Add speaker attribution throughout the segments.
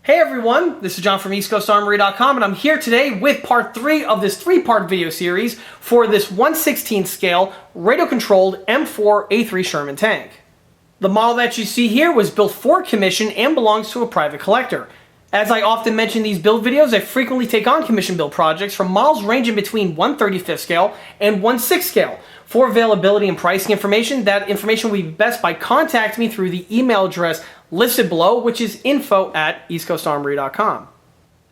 Speaker 1: Hey everyone, this is John from EastCoastArmory.com, and I'm here today with part 3 of this 3-part video series for this 1/16 scale radio-controlled M4A3 Sherman tank. The model that you see here was built for commission and belongs to a private collector. As I often mention in these build videos, I frequently take on commission build projects from models ranging between 1/35 scale and 1/6 scale. For availability and pricing information, that information will be best by contacting me through the email address listed below, which is info@EastCoastArmory.com.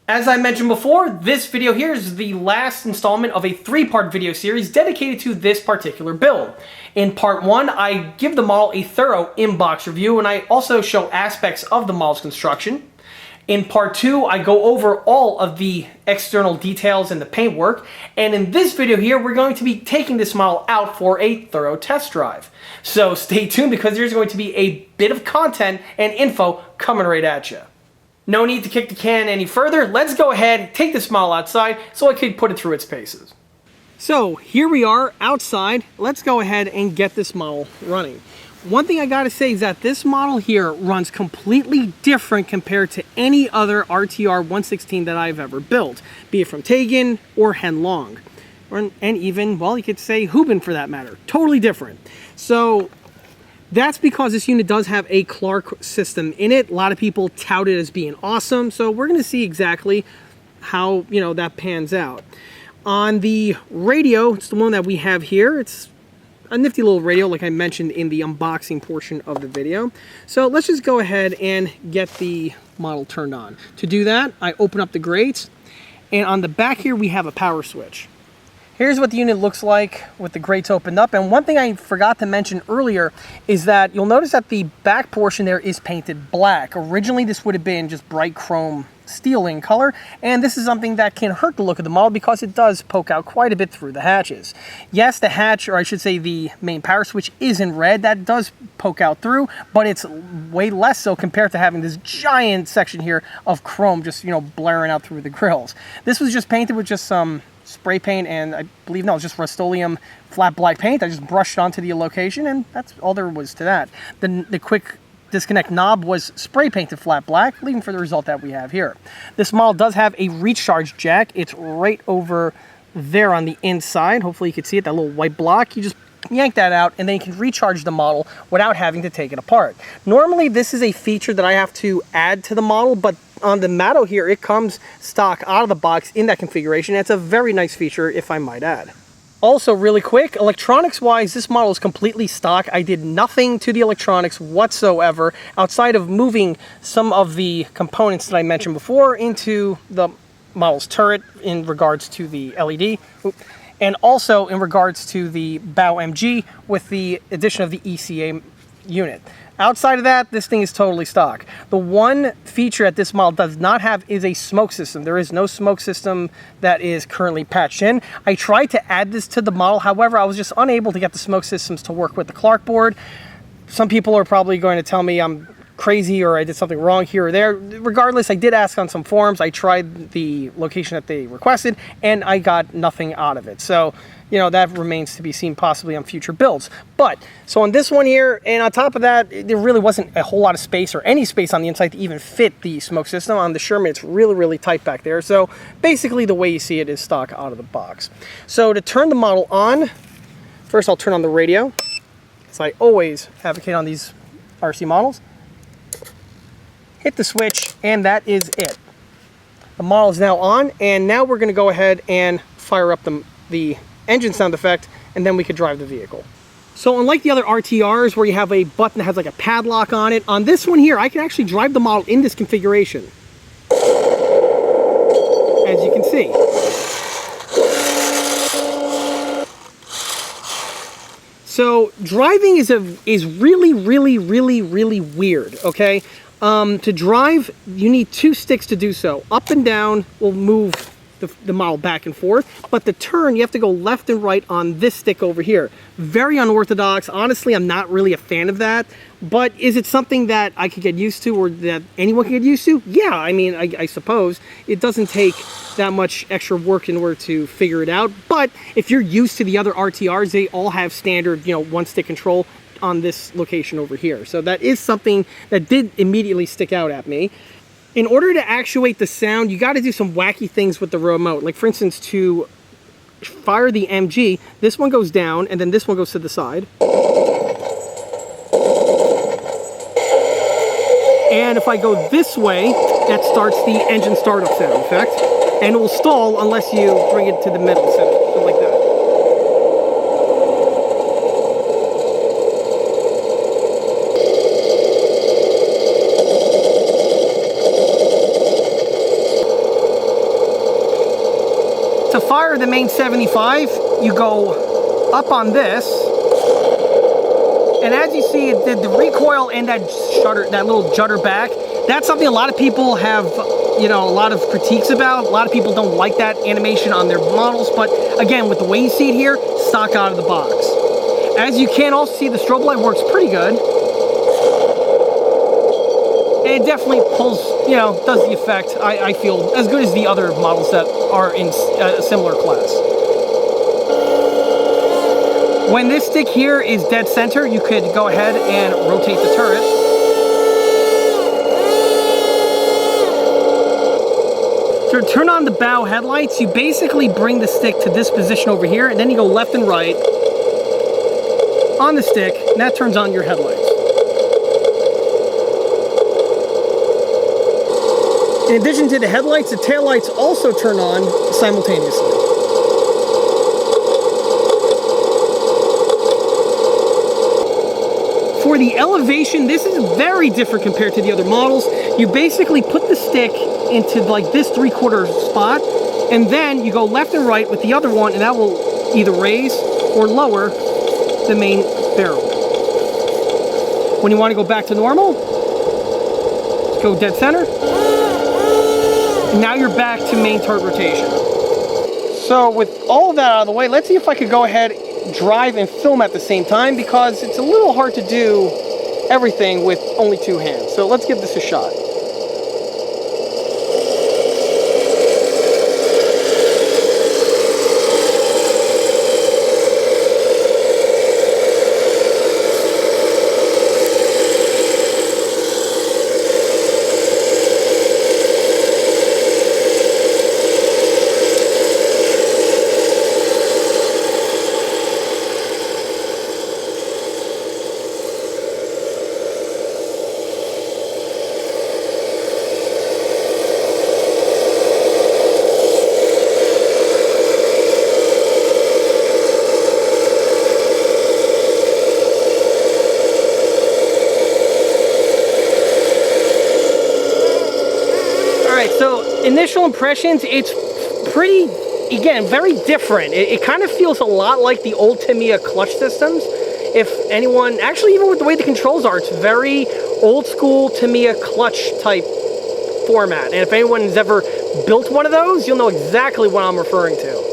Speaker 1: As I mentioned before, this video here is the last installment of a 3-part video series dedicated to this particular build. In part 1, I give the model a thorough in-box review, and I also show aspects of the model's construction. In part 2, I go over all of the external details and the paintwork, and in this video here, we're going to be taking this model out for a thorough test drive. So stay tuned because there's going to be a bit of content and info coming right at you. No need to kick the can any further. Let's go ahead, take this model outside so I could put it through its paces. So here we are outside. Let's go ahead and get this model running. One thing I gotta say is that this model here runs completely different compared to any other RTR 116 that I've ever built, be it from Tegan or Henlong, and even, well, you could say Hubin for that matter. Totally different. So that's because this unit does have a Clark system in it. A lot of people tout it as being awesome, so we're gonna see exactly how, that pans out. On the radio, it's the one that we have here. It's a nifty little radio, like I mentioned in the unboxing portion of the video. So let's just go ahead and get the model turned on. To do that, I open up the grates, and on the back here we have a power switch. Here's what the unit looks like with the grates opened up. And one thing I forgot to mention earlier is that you'll notice that the back portion there is painted black. Originally this would have been just bright chrome steel in color, and this is something that can hurt the look of the model because it does poke out quite a bit through the hatches. Yes, the hatch, or I should say the main power switch, is in red. That does poke out through, but it's way less so compared to having this giant section here of chrome just, blaring out through the grills. This was just painted with just some spray paint, and I believe, no, it's just Rust-Oleum flat black paint. I just brushed onto the location, and that's all there was to that. The quick disconnect knob was spray painted flat black, leaving for the result that we have here. This model does have a recharge jack. It's right over there on the inside. Hopefully you can see it, that little white block. You just yank that out, and then you can recharge the model without having to take it apart. Normally this is a feature that I have to add to the model, but on the Mato here, it comes stock out of the box in that configuration. It's a very nice feature, if I might add. Also, really quick, electronics-wise, this model is completely stock. I did nothing to the electronics whatsoever outside of moving some of the components that I mentioned before into the model's turret in regards to the LED, and also in regards to the bow MG with the addition of the ECA unit. Outside of that, this thing is totally stock. The one feature that this model does not have is a smoke system. There is no smoke system that is currently patched in. I tried to add this to the model, however, I was just unable to get the smoke systems to work with the Clark board. Some people are probably going to tell me I'm crazy or I did something wrong here or there. Regardless, I did ask on some forums. I tried the location that they requested, and I got nothing out of it. So, that remains to be seen possibly on future builds. But, so on this one here, and on top of that, there really wasn't a whole lot of space or any space on the inside to even fit the smoke system. On the Sherman, it's really, really tight back there. So basically the way you see it is stock out of the box. So to turn the model on, first I'll turn on the radio, as I always advocate on these RC models. Hit the switch, and that is it. The model is now on, and now we're gonna go ahead and fire up the engine sound effect, and then we could drive the vehicle. So unlike the other RTRs where you have a button that has like a padlock on it, on this one here, I can actually drive the model in this configuration. As you can see. So driving is really, really, really, really weird, okay? To drive, you need 2 sticks to do so. Up and down will move the model back and forth, but the turn, you have to go left and right on this stick over here. Very unorthodox. Honestly, I'm not really a fan of that, but is it something that I could get used to, or that anyone can get used to? Yeah, I mean, I suppose. It doesn't take that much extra work in order to figure it out, but if you're used to the other RTRs, they all have standard, 1-stick control on this location over here. So that is something that did immediately stick out at me. In order to actuate the sound, you got to do some wacky things with the remote. Like for instance, to fire the MG, this one goes down and then this one goes to the side. And if I go this way, that starts the engine startup sound effect. And it will stall unless you bring it to the middle, so like that. To fire the main 75, you go up on this, and as you see, the recoil and that shutter, that little judder back, that's something a lot of people have, you know, a lot of critiques about. A lot of people don't like that animation on their models, but again, with the way you see it here, stock out of the box. As you can also see, the strobe light works pretty good. And it definitely pulls, you know, does the effect, I feel, as good as the other models that are in a similar class. When this stick here is dead center, you could go ahead and rotate the turret. To turn on the bow headlights, you basically bring the stick to this position over here, and then you go left and right on the stick, and that turns on your headlights. In addition to the headlights, the taillights also turn on simultaneously. For the elevation, this is very different compared to the other models. You basically put the stick into like this 3/4 spot, and then you go left and right with the other one, and that will either raise or lower the main barrel. When you want to go back to normal, go dead center. And now you're back to main turret rotation. So with all of that out of the way, let's see if I could go ahead, drive and film at the same time, because it's a little hard to do everything with only two hands. So let's give this a shot. So initial impressions, it's pretty, again, very different. It kind of feels a lot like the old Tamiya clutch systems. If anyone, actually even with the way the controls are, it's very old school Tamiya clutch type format. And if anyone has ever built one of those, you'll know exactly what I'm referring to.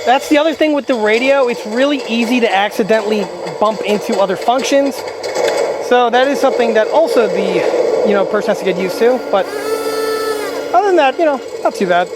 Speaker 1: That's the other thing with the radio. It's really easy to accidentally bump into other functions. So that is something that also the, person has to get used to. But other than that, not too bad.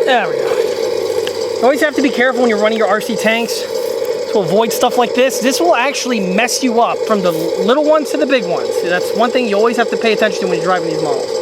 Speaker 1: There we go. You always have to be careful when you're running your RC tanks to avoid stuff like this. This will actually mess you up from the little ones to the big ones. That's one thing you always have to pay attention to when you're driving these models.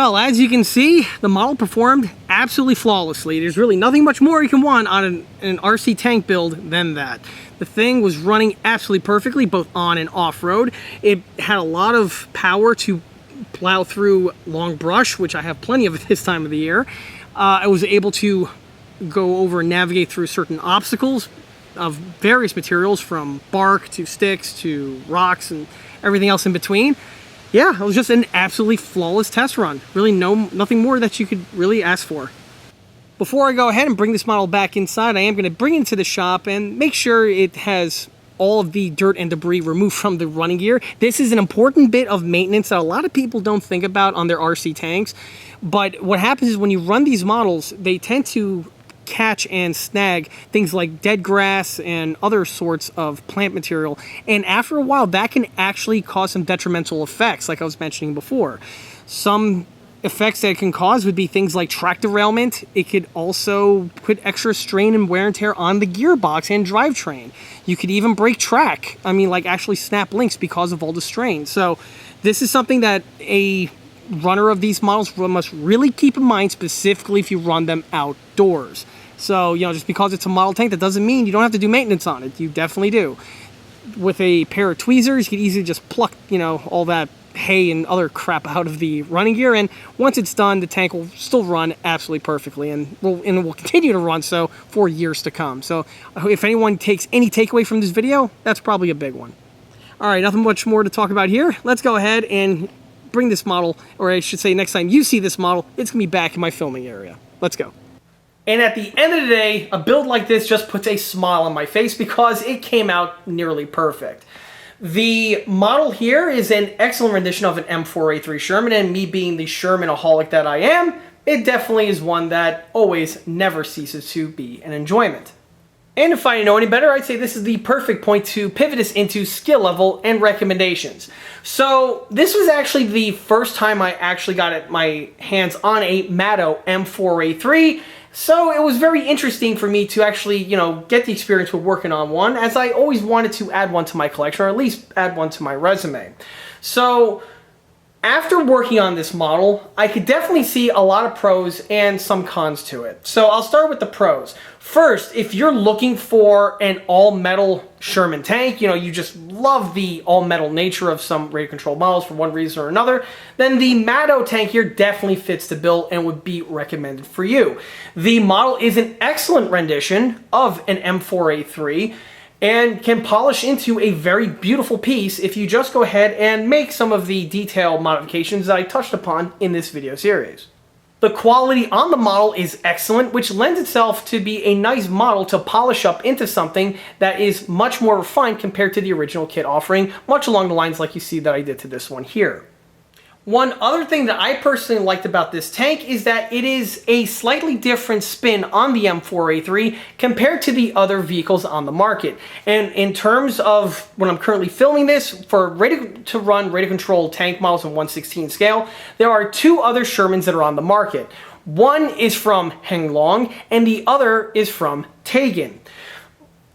Speaker 1: Well, as you can see, the model performed absolutely flawlessly. There's really nothing much more you can want on an RC tank build than that. The thing was running absolutely perfectly, both on and off-road. It had a lot of power to plow through long brush, which I have plenty of at this time of the year. I was able to go over and navigate through certain obstacles of various materials, from bark to sticks to rocks and everything else in between. Yeah, it was just an absolutely flawless test run. Really nothing more that you could really ask for. Before I go ahead and bring this model back inside, I am going to bring it into the shop and make sure it has all of the dirt and debris removed from the running gear. This is an important bit of maintenance that a lot of people don't think about on their RC tanks. But what happens is when you run these models, they tend to catch and snag things like dead grass and other sorts of plant material, and after a while that can actually cause some detrimental effects, like I was mentioning before. Some effects that it can cause would be things like track derailment. It could also put extra strain and wear and tear on the gearbox and drivetrain. You could even break track, like actually snap links because of all the strain. So this is something that a runner of these models must really keep in mind, specifically if you run them outdoors. So, just because it's a model tank, that doesn't mean you don't have to do maintenance on it. You definitely do. With a pair of tweezers, you can easily just pluck, all that hay and other crap out of the running gear, and once it's done, the tank will still run absolutely perfectly, and will continue to run so for years to come. So if anyone takes any takeaway from this video, that's probably a big one. All right, nothing much more to talk about here. Let's go ahead and bring this model, or I should say next time you see this model, it's gonna be back in my filming area. Let's go. And at the end of the day, a build like this just puts a smile on my face because it came out nearly perfect. The model here is an excellent rendition of an M4A3 Sherman, and me being the Shermanaholic that I am, it definitely is one that always never ceases to be an enjoyment. And if I didn't know any better, I'd say this is the perfect point to pivot us into skill level and recommendations. So this was actually the first time I actually got my hands on a Mato M4A3, so it was very interesting for me to actually, get the experience with working on one, as I always wanted to add one to my collection, or at least add one to my resume. So after working on this model, I could definitely see a lot of pros and some cons to it. So I'll start with the pros. First, if you're looking for an all-metal Sherman tank, you just love the all-metal nature of some radio-controlled models for one reason or another, then the Mato tank here definitely fits the bill and would be recommended for you. The model is an excellent rendition of an M4A3, and can polish into a very beautiful piece if you just go ahead and make some of the detail modifications that I touched upon in this video series. The quality on the model is excellent, which lends itself to be a nice model to polish up into something that is much more refined compared to the original kit offering, much along the lines like you see that I did to this one here. One other thing that I personally liked about this tank is that it is a slightly different spin on the M4A3 compared to the other vehicles on the market. And in terms of when I'm currently filming this, for ready-to-run, radio-controlled tank models in 1/16 scale, there are two other Shermans that are on the market. One is from Henglong, and the other is from Tegan.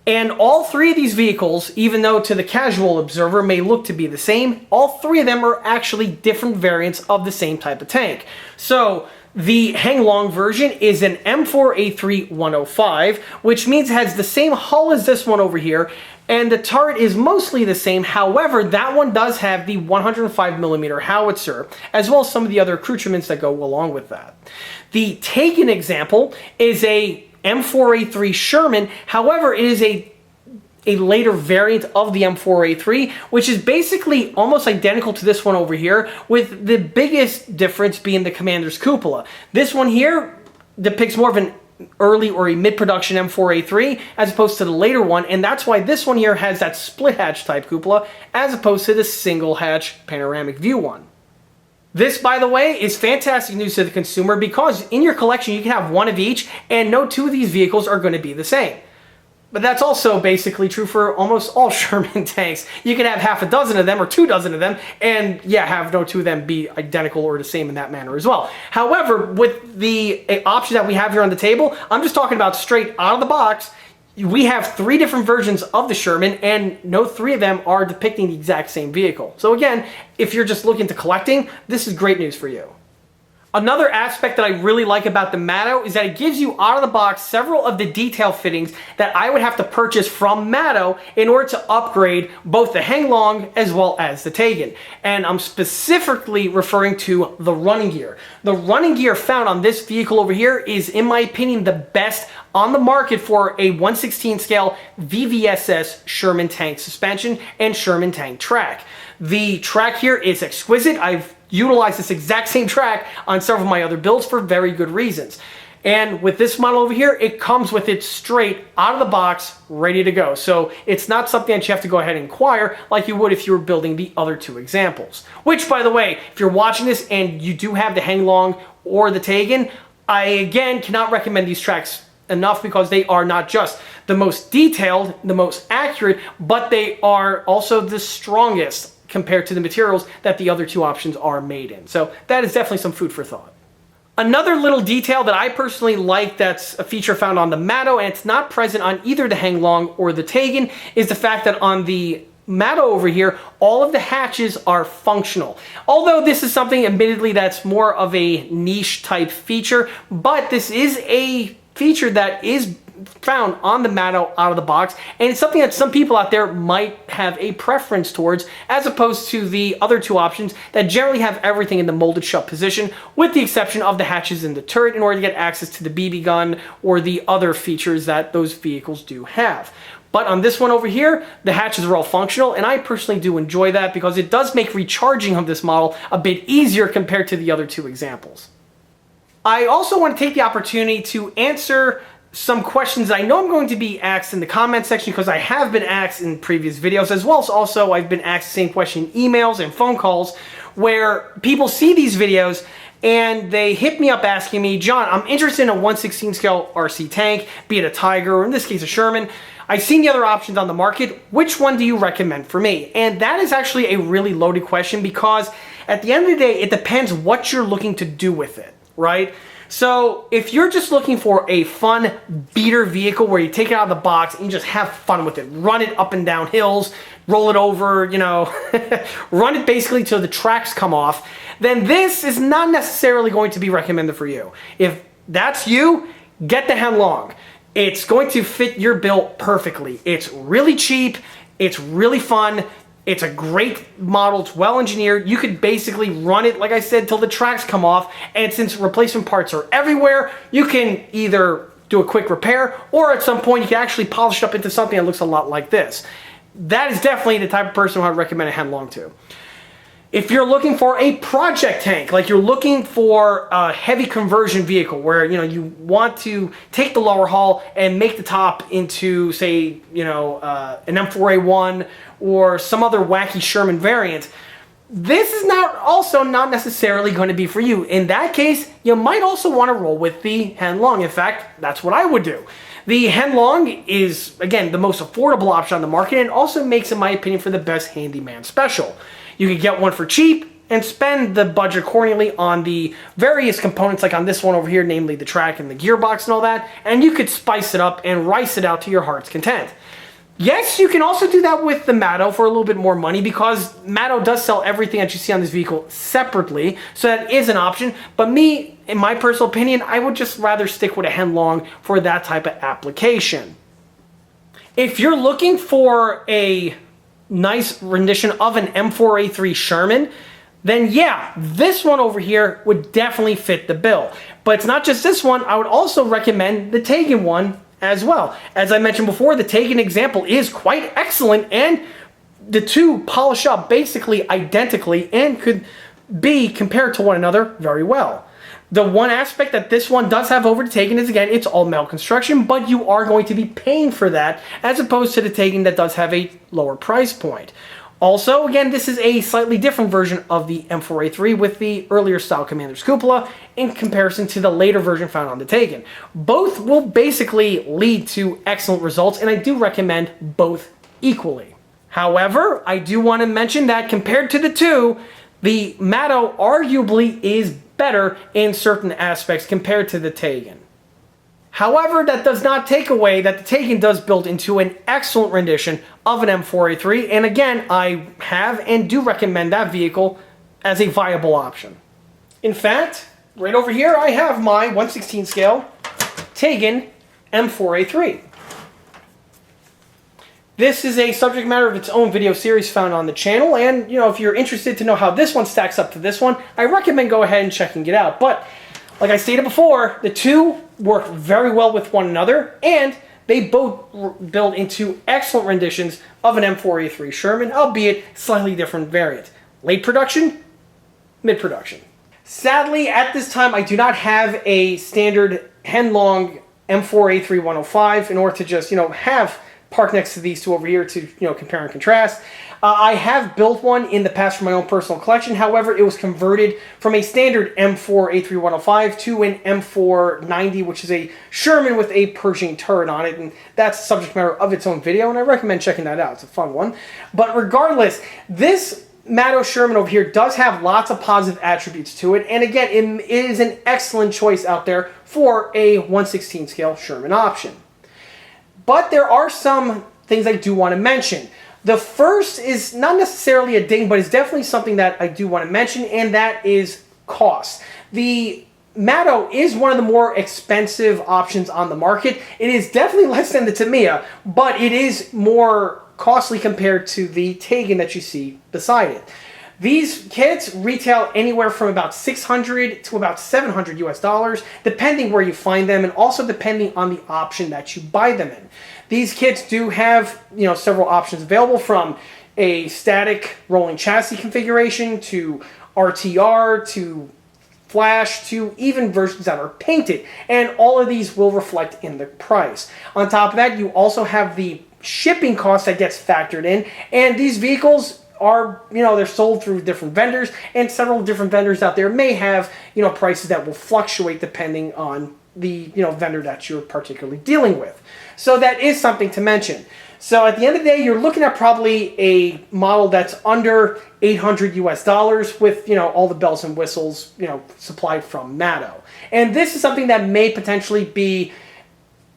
Speaker 1: And all three of these vehicles, even though to the casual observer may look to be the same, all three of them are actually different variants of the same type of tank. So the Henglong version is an M4A3 105, which means it has the same hull as this one over here, and the turret is mostly the same. However, that one does have the 105mm howitzer, as well as some of the other accoutrements that go along with that. The Tegan example is a M4A3 Sherman. However, it is a later variant of the M4A3, which is basically almost identical to this one over here, with the biggest difference being the commander's cupola. This one here depicts more of an early or a mid-production M4A3 as opposed to the later one, and that's why this one here has that split hatch type cupola as opposed to the single hatch panoramic view one. This, by the way, is fantastic news to the consumer because in your collection you can have one of each and no two of these vehicles are going to be the same. But that's also basically true for almost all Sherman tanks. You can have half a dozen of them or 2 dozen of them and have no two of them be identical or the same in that manner as well. However, with the option that we have here on the table, I'm just talking about straight out of the box. We have 3 different versions of the Sherman, and no 3 of them are depicting the exact same vehicle. So again, if you're just looking to collecting, this is great news for you. Another aspect that I really like about the Mato is that it gives you out of the box several of the detail fittings that I would have to purchase from Mato in order to upgrade both the Henglong as well as the Tegan. And I'm specifically referring to the running gear. The running gear found on this vehicle over here is, in my opinion, the best on the market for a 1/16 scale VVSS Sherman tank suspension and Sherman tank track. The track here is exquisite. I've utilized this exact same track on several of my other builds for very good reasons. And with this model over here, it comes with it straight out of the box, ready to go. So it's not something that you have to go ahead and acquire like you would if you were building the other two examples. Which, by the way, if you're watching this and you do have the Henglong or the Tegan, I again cannot recommend these tracks enough because they are not just the most detailed, the most accurate, but they are also the strongest compared to the materials that the other two options are made in. So that is definitely some food for thought. Another little detail that I personally like that's a feature found on the Mato, and it's not present on either the Henglong or the Tegan, is the fact that on the Mato over here, all of the hatches are functional. Although this is something admittedly that's more of a niche type feature, but this is a feature that is found on the Mato out of the box, and it's something that some people out there might have a preference towards, as opposed to the other two options that generally have everything in the molded shut position, with the exception of the hatches in the turret in order to get access to the BB gun or the other features that those vehicles do have. But on this one over here, the hatches are all functional, and I personally do enjoy that because it does make recharging of this model a bit easier compared to the other two examples. I also want to take the opportunity to answer some questions I know I'm going to be asked in the comment section, because I have been asked in previous videos, as well as also I've been asked the same question in emails and phone calls, where people see these videos and they hit me up asking me, John, I'm interested in a 1/16 scale RC tank, be it a Tiger or in this case a Sherman. I've seen the other options on the market. Which one do you recommend for me? And that is actually a really loaded question, because at the end of the day, it depends what you're looking to do with it, right? So if you're just looking for a fun beater vehicle where you take it out of the box and you just have fun with it, run it up and down hills, roll it over, you know, run it basically till the tracks come off, then this is not necessarily going to be recommended for you. If that's you, get the Henglong. It's going to fit your build perfectly. It's really cheap, it's really fun, it's a great model, it's well engineered. You could basically run it, like I said, till the tracks come off, and since replacement parts are everywhere, you can either do a quick repair, or at some point you can actually polish it up into something that looks a lot like this. That is definitely the type of person who I'd recommend a Henglong to. If you're looking for a project tank, like you're looking for a heavy conversion vehicle where, you know, you want to take the lower hull and make the top into, say, you know, an M4A1 or some other wacky Sherman variant, this is not necessarily going to be for you. In that case, you might also want to roll with the Henglong. In fact, that's what I would do. The Henglong is, again, the most affordable option on the market, and also makes, in my opinion, for the best handyman special. You could get one for cheap and spend the budget accordingly on the various components, like on this one over here, namely the track and the gearbox and all that, and you could spice it up and rice it out to your heart's content. Yes, you can also do that with the Mato for a little bit more money, because Mato does sell everything that you see on this vehicle separately, so that is an option. But me, in my personal opinion, I would just rather stick with a Henglong for that type of application. If you're looking for a nice rendition of an M4A3 Sherman, then yeah, this one over here would definitely fit the bill. But it's not just this one, I would also recommend the Tegan one as well. As I mentioned before, the Tegan example is quite excellent, and the two polish up basically identically and could be compared to one another very well. The one aspect that this one does have over the Tegan is, again, it's all metal construction, but you are going to be paying for that, as opposed to the Tegan that does have a lower price point. Also, again, this is a slightly different version of the M4A3 with the earlier style Commander's cupola in comparison to the later version found on the Tegan. Both will basically lead to excellent results, and I do recommend both equally. However, I do want to mention that compared to the two, the Mato arguably is better in certain aspects compared to the Tegan. However, that does not take away that the Tegan does build into an excellent rendition of an M4A3, and again, I have and do recommend that vehicle as a viable option. In fact, right over here I have my 1/16 scale Printed M4A3. This is a subject matter of its own video series found on the channel, and if you're interested to know how this one stacks up to this one, I recommend go ahead and checking it out. But like I stated before, the two work very well with one another, and they both build into excellent renditions of an M4A3 Sherman, albeit slightly different variant. Late production, mid production. Sadly, at this time, I do not have a standard Henlong M4A3 105 in order to just, have parked next to these two over here to, compare and contrast. I have built one in the past for my own personal collection. However, it was converted from a standard M4A3 105 to an M490, which is a Sherman with a Pershing turret on it, and that's the subject matter of its own video, and I recommend checking that out. It's a fun one. But regardless, this Mato Sherman over here does have lots of positive attributes to it, and again, it is an excellent choice out there for a 1/16 scale Sherman option. But there are some things I do want to mention. The first is not necessarily a ding, but it's definitely something that I do want to mention, and that is cost. The Mato is one of the more expensive options on the market. It is definitely less than the Tamiya, but it is more costly compared to the Tegan that you see beside it. These kits retail anywhere from about $600 to about $700 US, depending where you find them, and also depending on the option that you buy them in. These kits do have, several options available, from a static rolling chassis configuration to RTR to flash to even versions that are painted, and all of these will reflect in the price. On top of that, you also have the shipping cost that gets factored in, and these vehicles are, they're sold through different vendors, and several different vendors out there may have, prices that will fluctuate depending on the, vendor that you're particularly dealing with. So that is something to mention. So at the end of the day, you're looking at probably a model that's under $800 US with, all the bells and whistles, supplied from Mato. And this is something that may potentially be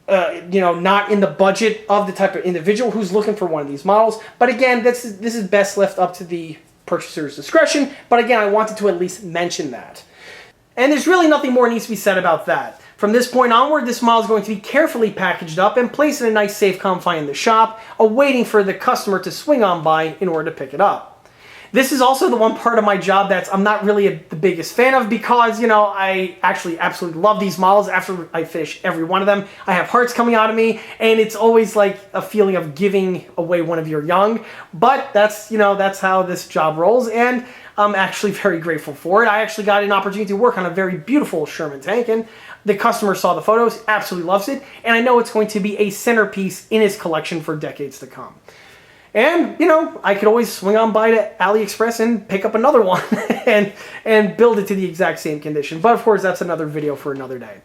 Speaker 1: not in the budget of the type of individual who's looking for one of these models. But again, this is best left up to the purchaser's discretion. But again, I wanted to at least mention that. And there's really nothing more needs to be said about that. From this point onward, this model is going to be carefully packaged up and placed in a nice safe confine in the shop, awaiting for the customer to swing on by in order to pick it up. This is also the one part of my job that I'm not really the biggest fan of, because, I actually absolutely love these models. After I finish every one of them, I have hearts coming out of me, and it's always like a feeling of giving away one of your young. But that's, that's how this job rolls, and I'm actually very grateful for it. I actually got an opportunity to work on a very beautiful Sherman tank, and the customer saw the photos, absolutely loves it, and I know it's going to be a centerpiece in his collection for decades to come. And, I could always swing on by to AliExpress and pick up another one and build it to the exact same condition. But of course, that's another video for another day.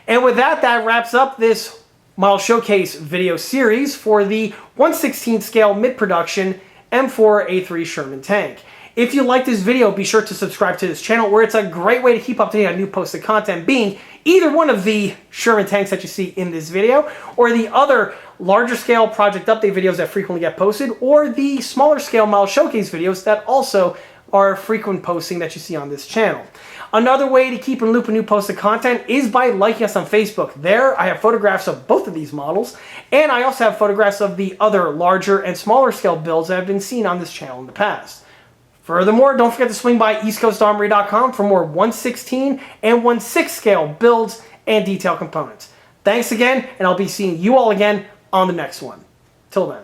Speaker 1: And with that, that wraps up this model showcase video series for the 1/16 scale mid-production M4A3 Sherman tank. If you like this video, be sure to subscribe to this channel, where it's a great way to keep up to date on new posted content, being either one of the Sherman tanks that you see in this video, or the other larger scale project update videos that frequently get posted, or the smaller scale model showcase videos that also are frequent posting that you see on this channel. Another way to keep in loop with new posted content is by liking us on Facebook. There, I have photographs of both of these models, and I also have photographs of the other larger and smaller scale builds that have been seen on this channel in the past. Furthermore, don't forget to swing by eastcoastarmory.com for more 1/16 and 1/6 scale builds and detail components. Thanks again, and I'll be seeing you all again on the next one. Till then.